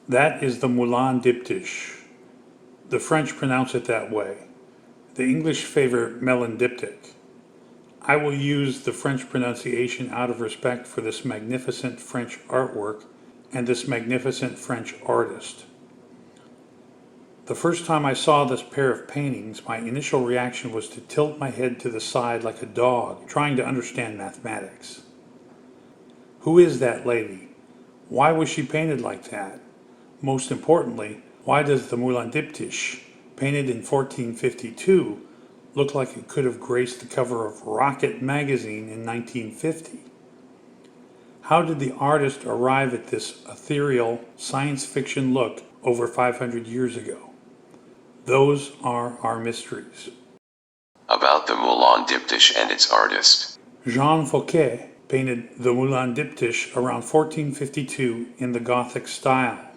That is the Melun Diptych. The French pronounce it that way. The English favor Melun Diptych. I will use the French pronunciation out of respect for this magnificent French artwork and this magnificent French artist. The first time I saw this pair of paintings, my initial reaction was to tilt my head to the side like a dog trying to understand mathematics. Who is that lady? Why was she painted like that? Most importantly, why does the Melun Diptych, painted in 1452, look like it could have graced the cover of Rocket magazine in 1950? How did the artist arrive at this ethereal science fiction look over 500 years ago? Those are our mysteries. About the Melun Diptych and its artist. Jean Fouquet painted the Melun Diptych around 1452 in the Gothic style.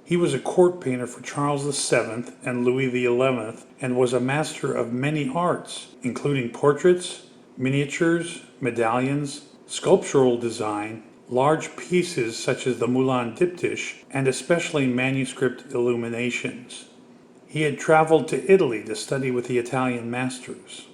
He was a court painter for Charles VII and Louis XI and was a master of many arts, including portraits, miniatures, medallions, sculptural design, large pieces such as the Melun Diptych, and especially manuscript illuminations. He had traveled to Italy to study with the Italian masters.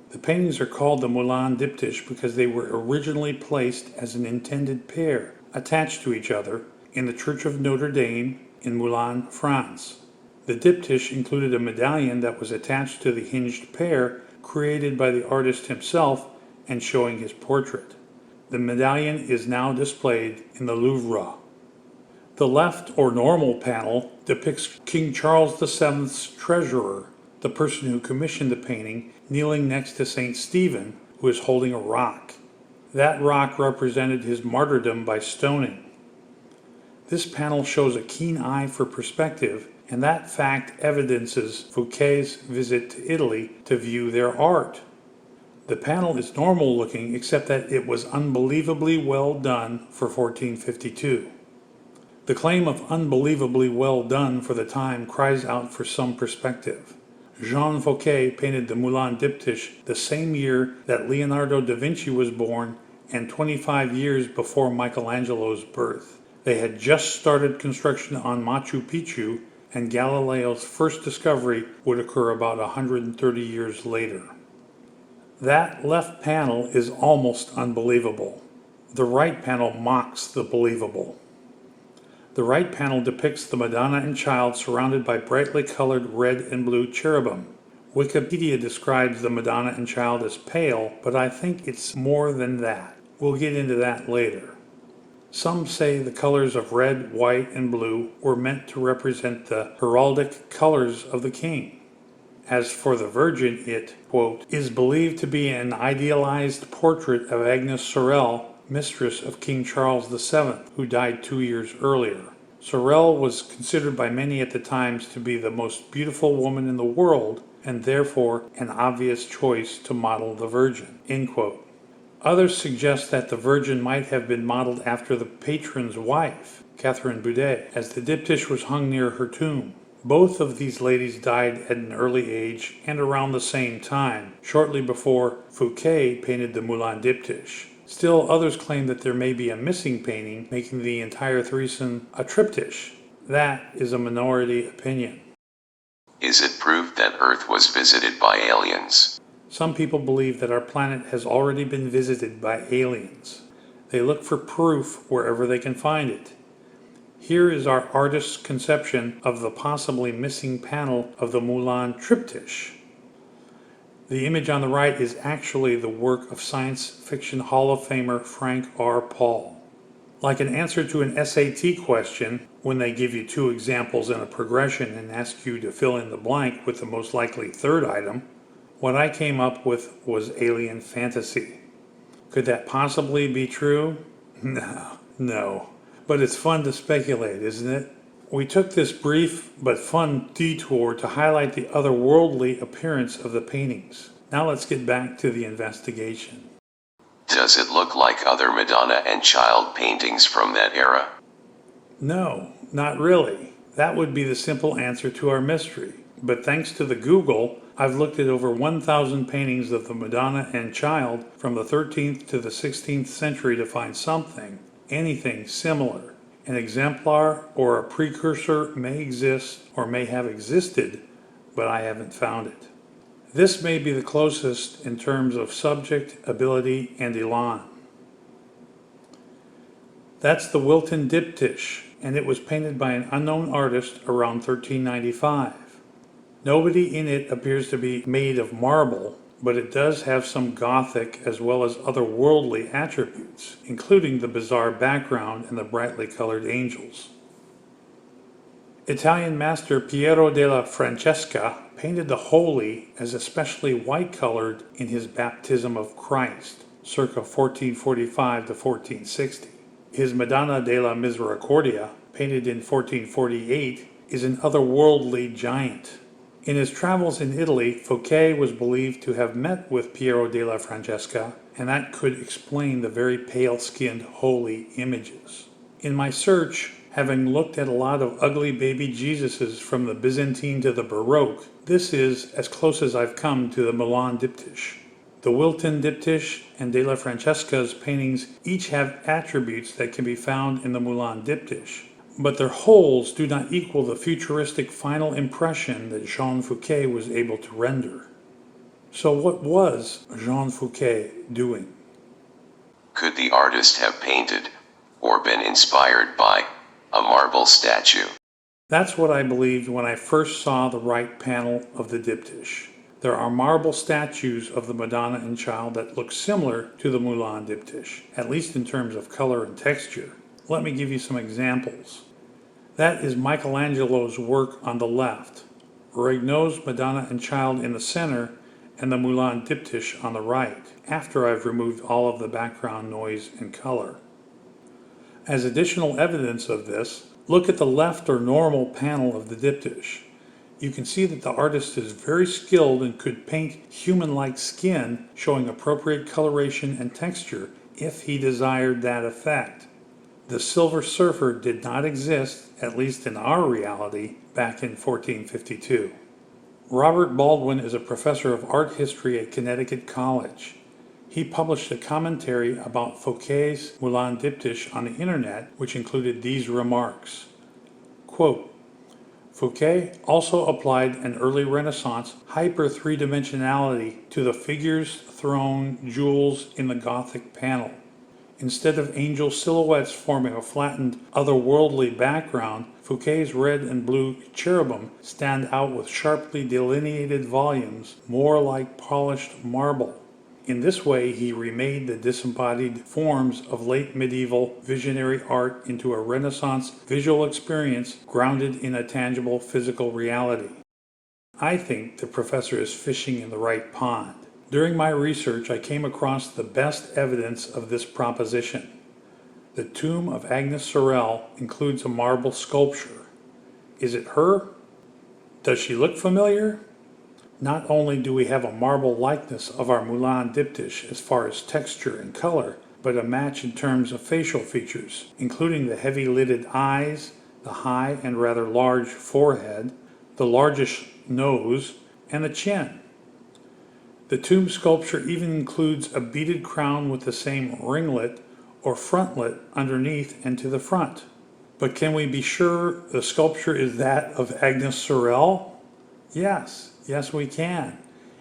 The paintings are called the Melun Diptych because they were originally placed as an intended pair, attached to each other, in the Church of Notre Dame in Melun, France. The diptych included a medallion that was attached to the hinged pair created by the artist himself and showing his portrait. The medallion is now displayed in the Louvre. The left or normal panel depicts King Charles VII's treasurer, the person who commissioned the painting, kneeling next to St. Stephen, who is holding a rock. That rock represented his martyrdom by stoning. This panel shows a keen eye for perspective, and that fact evidences Fouquet's visit to Italy to view their art. The panel is normal looking except that it was unbelievably well done for 1452. The claim of unbelievably well done for the time cries out for some perspective. Jean Fouquet painted the Melun Diptych the same year that Leonardo da Vinci was born and 25 years before Michelangelo's birth. They had just started construction on Machu Picchu, and Galileo's first discovery would occur about 130 years later. That left panel is almost unbelievable. The right panel mocks the believable. The right panel depicts the Madonna and Child surrounded by brightly colored red and blue cherubim. Wikipedia describes the Madonna and Child as pale, but I think it's more than that. We'll get into that later. Some say the colors of red, white, and blue were meant to represent the heraldic colors of the king. As for the Virgin, it, quote, is believed to be an idealized portrait of Agnes Sorel, mistress of King Charles VII, who died 2 years earlier. Sorel was considered by many at the times to be the most beautiful woman in the world, and therefore an obvious choice to model the Virgin, end quote. Others suggest that the Virgin might have been modeled after the patron's wife, Catherine Boudet, as the diptych was hung near her tomb. Both of these ladies died at an early age and around the same time, shortly before Fouquet painted the Melun Diptych. Still, others claim that there may be a missing painting, making the entire threesome a triptych. That is a minority opinion. Is it proof that Earth was visited by aliens? Some people believe that our planet has already been visited by aliens. They look for proof wherever they can find it. Here is our artist's conception of the possibly missing panel of the Melun triptych. The image on the right is actually the work of science fiction Hall of Famer Frank R. Paul. Like an answer to an SAT question, when they give you 2 examples in a progression and ask you to fill in the blank with the most likely third item, what I came up with was alien fantasy. Could that possibly be true? No. But it's fun to speculate, isn't it? We took this brief but fun detour to highlight the otherworldly appearance of the paintings. Now let's get back to the investigation. Does it look like other Madonna and Child paintings from that era? No, not really. That would be the simple answer to our mystery. But thanks to the Google, I've looked at over 1,000 paintings of the Madonna and Child from the 13th to the 16th century to find something, anything similar. An exemplar or a precursor may exist or may have existed, but I haven't found it. This may be the closest in terms of subject, ability, and elan. That's the Melun Diptych, and it was painted by an unknown artist around 1395. Nobody in it appears to be made of marble, but it does have some Gothic as well as otherworldly attributes, including the bizarre background and the brightly colored angels. Italian master Piero della Francesca painted the Holy as especially white-colored in his Baptism of Christ, circa 1445 to 1460. His Madonna della Misericordia, painted in 1448, is an otherworldly giant. In his travels in Italy, Fouquet was believed to have met with Piero della Francesca, and that could explain the very pale-skinned holy images. In my search, having looked at a lot of ugly baby Jesuses from the Byzantine to the Baroque, this is as close as I've come to the Melun Diptych. The Melun Diptych and della Francesca's paintings each have attributes that can be found in the Melun Diptych, but their wholes do not equal the futuristic final impression that Jean Fouquet was able to render. So what was Jean Fouquet doing? Could the artist have painted, or been inspired by, a marble statue? That's what I believed when I first saw the right panel of the diptych. There are marble statues of the Madonna and Child that look similar to the Melun Diptych, at least in terms of color and texture. Let me give you some examples. That is Michelangelo's work on the left, Regnault's Madonna and Child in the center, and the Melun Diptych on the right, after I've removed all of the background noise and color. As additional evidence of this, look at the left or normal panel of the diptych. You can see that the artist is very skilled and could paint human-like skin, showing appropriate coloration and texture if he desired that effect. The Silver Surfer did not exist, at least in our reality, back in 1452. Robert Baldwin is a professor of art history at Connecticut College. He published a commentary about Fouquet's Melun Diptych on the internet, which included these remarks. Quote, Fouquet also applied an early Renaissance hyper-three-dimensionality to the figures, throne, jewels in the Gothic panel. Instead of angel silhouettes forming a flattened, otherworldly background, Fouquet's red and blue cherubim stand out with sharply delineated volumes, more like polished marble. In this way, he remade the disembodied forms of late medieval visionary art into a Renaissance visual experience grounded in a tangible physical reality. I think the professor is fishing in the right pond. During my research, I came across the best evidence of this proposition. The tomb of Agnes Sorel includes a marble sculpture. Is it her? Does she look familiar? Not only do we have a marble likeness of our Melun Diptych as far as texture and color, but a match in terms of facial features, including the heavy-lidded eyes, the high and rather large forehead, the largish nose, and the chin. The tomb sculpture even includes a beaded crown with the same ringlet or frontlet underneath and to the front. But can we be sure the sculpture is that of Agnes Sorel? Yes, we can.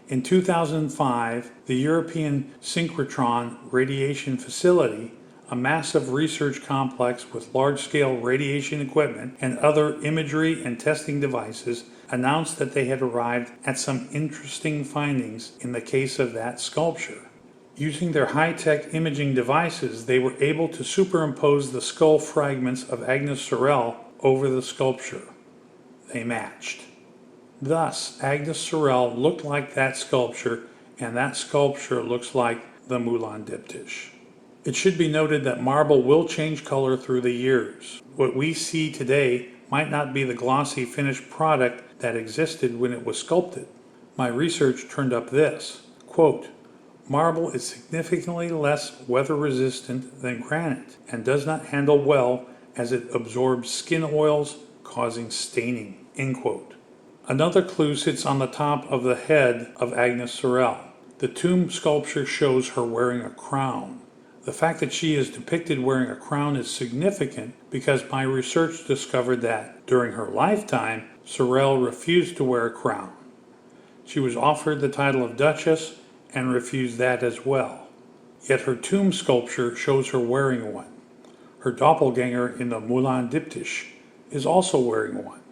In 2005, the European Synchrotron Radiation Facility, a massive research complex with large-scale radiation equipment and other imagery and testing devices, announced that they had arrived at some interesting findings in the case of that sculpture. Using their high-tech imaging devices, they were able to superimpose the skull fragments of Agnes Sorel over the sculpture. They matched. Thus, Agnes Sorel looked like that sculpture, and that sculpture looks like the Melun Diptych. It should be noted that marble will change color through the years. What we see today might not be the glossy finished product that existed when it was sculpted. My research turned up this, quote, marble is significantly less weather resistant than granite and does not handle well as it absorbs skin oils, causing staining, end quote. Another clue sits on the top of the head of Agnes Sorel. The tomb sculpture shows her wearing a crown. The fact that she is depicted wearing a crown is significant because my research discovered that, during her lifetime, Sorel refused to wear a crown. She was offered the title of Duchess and refused that as well. Yet her tomb sculpture shows her wearing one. Her doppelganger in the Melun Diptych is also wearing one.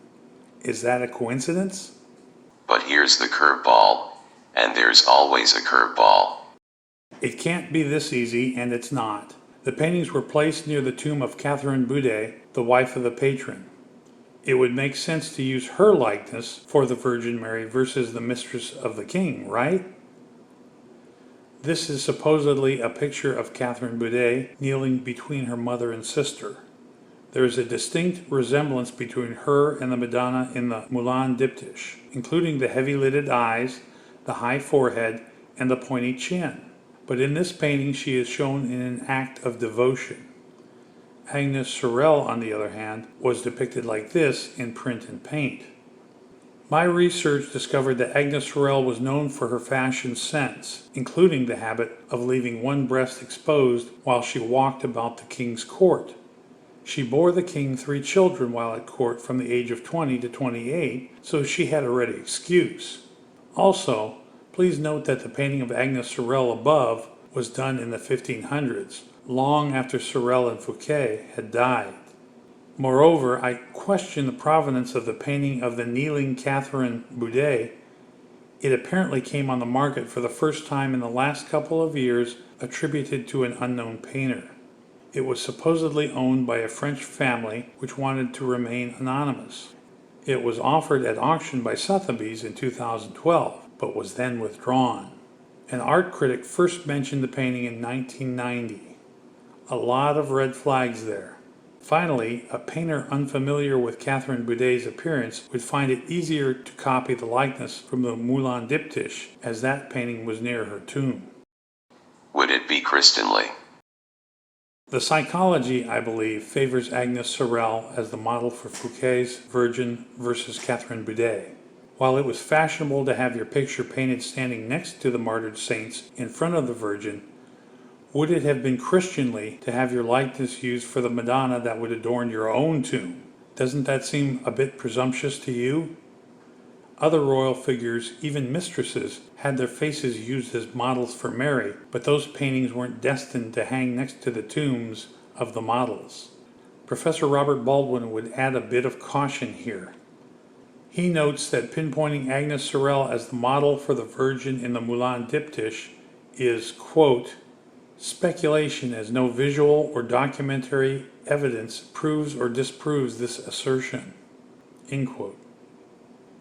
Is that a coincidence? But here's the curveball, and there's always a curveball. It can't be this easy, and it's not. The paintings were placed near the tomb of Catherine Boudet, the wife of the patron. It would make sense to use her likeness for the Virgin Mary versus the mistress of the king, right? This is supposedly a picture of Catherine Boudet kneeling between her mother and sister. There is a distinct resemblance between her and the Madonna in the Melun Diptych, including the heavy-lidded eyes, the high forehead, and the pointy chin. But in this painting she is shown in an act of devotion. Agnes Sorel, on the other hand, was depicted like this in print and paint. My research discovered that Agnes Sorel was known for her fashion sense, including the habit of leaving one breast exposed while she walked about the king's court. She bore the king 3 children while at court from the age of 20 to 28, so she had a ready excuse. Also, please note that the painting of Agnes Sorel above was done in the 1500s, long after Sorel and Fouquet had died. Moreover, I question the provenance of the painting of the kneeling Catherine Boudet. It apparently came on the market for the first time in the last couple of years, attributed to an unknown painter. It was supposedly owned by a French family which wanted to remain anonymous. It was offered at auction by Sotheby's in 2012, but was then withdrawn. An art critic first mentioned the painting in 1990. A lot of red flags there. Finally, a painter unfamiliar with Catherine Boudet's appearance would find it easier to copy the likeness from the Melun Diptych, as that painting was near her tomb. Would it be Christianly? The psychology, I believe, favors Agnes Sorel as the model for Fouquet's Virgin versus Catherine Boudet. While it was fashionable to have your picture painted standing next to the martyred saints in front of the Virgin, would it have been Christianly to have your likeness used for the Madonna that would adorn your own tomb? Doesn't that seem a bit presumptuous to you? Other royal figures, even mistresses, had their faces used as models for Mary, but those paintings weren't destined to hang next to the tombs of the models. Professor Robert Baldwin would add a bit of caution here. He notes that pinpointing Agnes Sorel as the model for the Virgin in the Melun Diptych is, quote, speculation, as no visual or documentary evidence proves or disproves this assertion, end quote.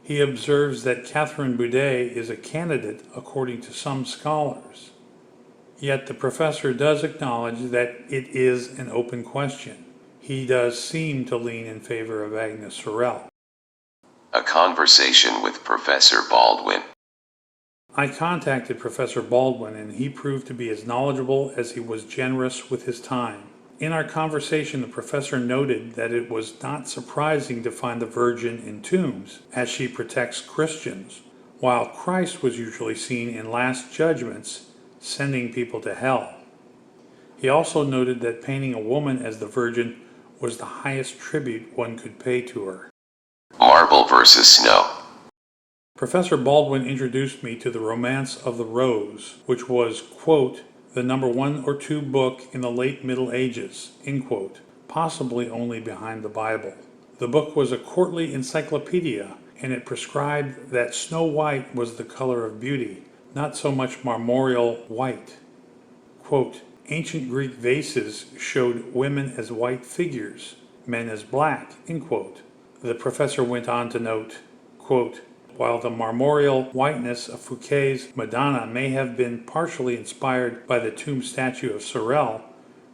He observes that Catherine Boudet is a candidate according to some scholars. Yet the professor does acknowledge that it is an open question. He does seem to lean in favor of Agnes Sorel. A conversation with Professor Baldwin. I contacted Professor Baldwin, and he proved to be as knowledgeable as he was generous with his time. In our conversation, the professor noted that it was not surprising to find the Virgin in tombs, as she protects Christians, while Christ was usually seen in last judgments, sending people to hell. He also noted that painting a woman as the Virgin was the highest tribute one could pay to her. Marble versus snow. Professor Baldwin introduced me to The Romance of the Rose, which was, quote, the number 1 or 2 book in the late Middle Ages, end quote, possibly only behind the Bible. The book was a courtly encyclopedia, and it prescribed that snow white was the color of beauty, not so much marmoreal white. Quote, ancient Greek vases showed women as white figures, men as black, end quote. The professor went on to note, quote, while the marmoreal whiteness of Fouquet's Madonna may have been partially inspired by the tomb statue of Sorel,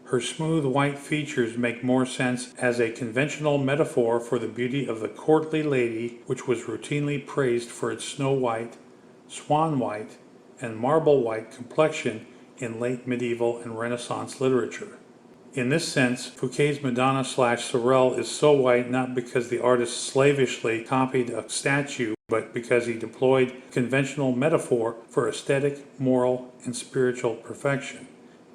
her smooth white features make more sense as a conventional metaphor for the beauty of the courtly lady, which was routinely praised for its snow white, swan white, and marble white complexion in late medieval and Renaissance literature. In this sense, Fouquet's Madonna/Sorel is so white not because the artist slavishly copied a statue, but because he deployed conventional metaphor for aesthetic, moral, and spiritual perfection.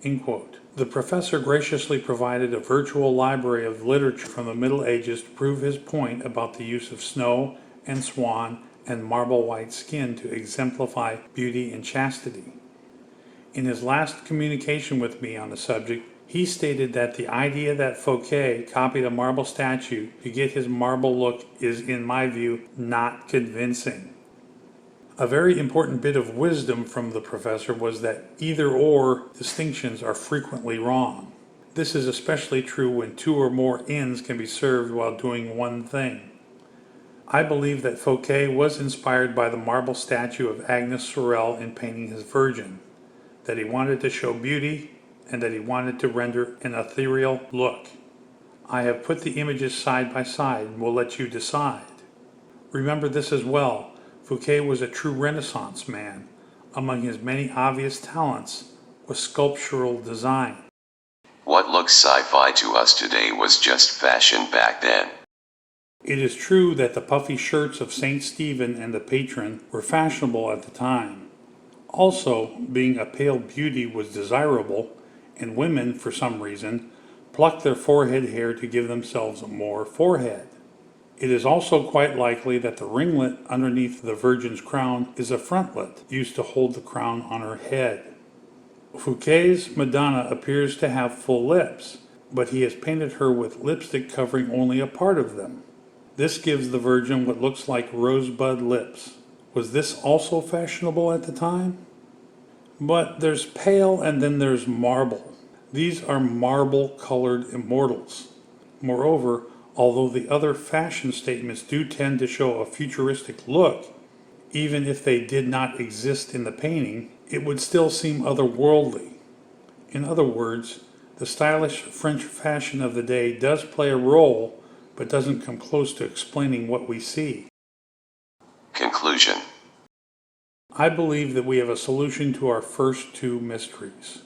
End quote. The professor graciously provided a virtual library of literature from the Middle Ages to prove his point about the use of snow and swan and marble white skin to exemplify beauty and chastity. In his last communication with me on the subject, he stated that the idea that Fouquet copied a marble statue to get his marble look is, in my view, not convincing. A very important bit of wisdom from the professor was that either-or distinctions are frequently wrong. This is especially true when two or more ends can be served while doing one thing. I believe that Fouquet was inspired by the marble statue of Agnes Sorel in painting his Virgin, that he wanted to show beauty, and that he wanted to render an ethereal look. I have put the images side by side and will let you decide. Remember this as well, Fouquet was a true Renaissance man. Among his many obvious talents was sculptural design. What looks sci-fi to us today was just fashion back then. It is true that the puffy shirts of St. Stephen and the Patron were fashionable at the time. Also, being a pale beauty was desirable, and women, for some reason, plucked their forehead hair to give themselves more forehead. It is also quite likely that the ringlet underneath the Virgin's crown is a frontlet used to hold the crown on her head. Fouquet's Madonna appears to have full lips, but he has painted her with lipstick covering only a part of them. This gives the Virgin what looks like rosebud lips. Was this also fashionable at the time? But there's pale and then there's marble. These are marble-colored immortals. Moreover, although the other fashion statements do tend to show a futuristic look, even if they did not exist in the painting, it would still seem otherworldly. In other words, the stylish French fashion of the day does play a role, but doesn't come close to explaining what we see. Conclusion. I believe that we have a solution to our first two mysteries.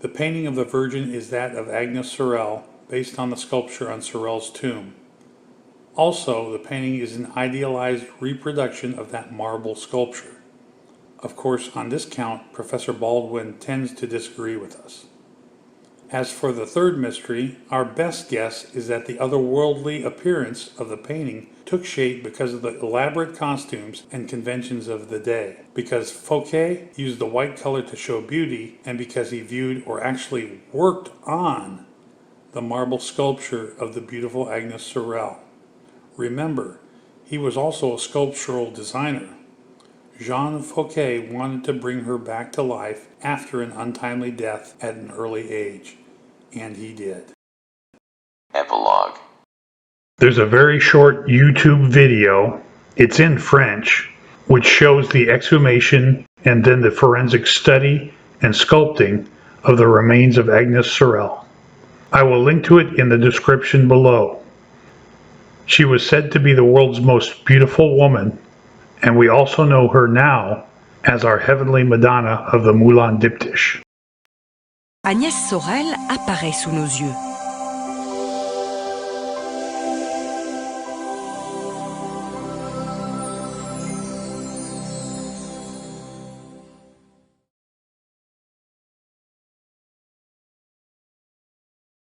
The painting of the Virgin is that of Agnes Sorel, based on the sculpture on Sorel's tomb. Also, the painting is an idealized reproduction of that marble sculpture. Of course, on this count, Professor Baldwin tends to disagree with us. As for the third mystery, our best guess is that the otherworldly appearance of the painting took shape because of the elaborate costumes and conventions of the day, because Fouquet used the white color to show beauty, and because he viewed or actually worked on the marble sculpture of the beautiful Agnes Sorel. Remember, he was also a sculptural designer. Jean Fouquet wanted to bring her back to life after an untimely death at an early age, and he did. Epilogue. There's a very short YouTube video, it's in French, which shows the exhumation and then the forensic study and sculpting of the remains of Agnes Sorel. I will link to it in the description below. She was said to be the world's most beautiful woman, and we also know her now as our heavenly Madonna of the Melun Diptych. Agnès Sorel apparaît sous nos yeux.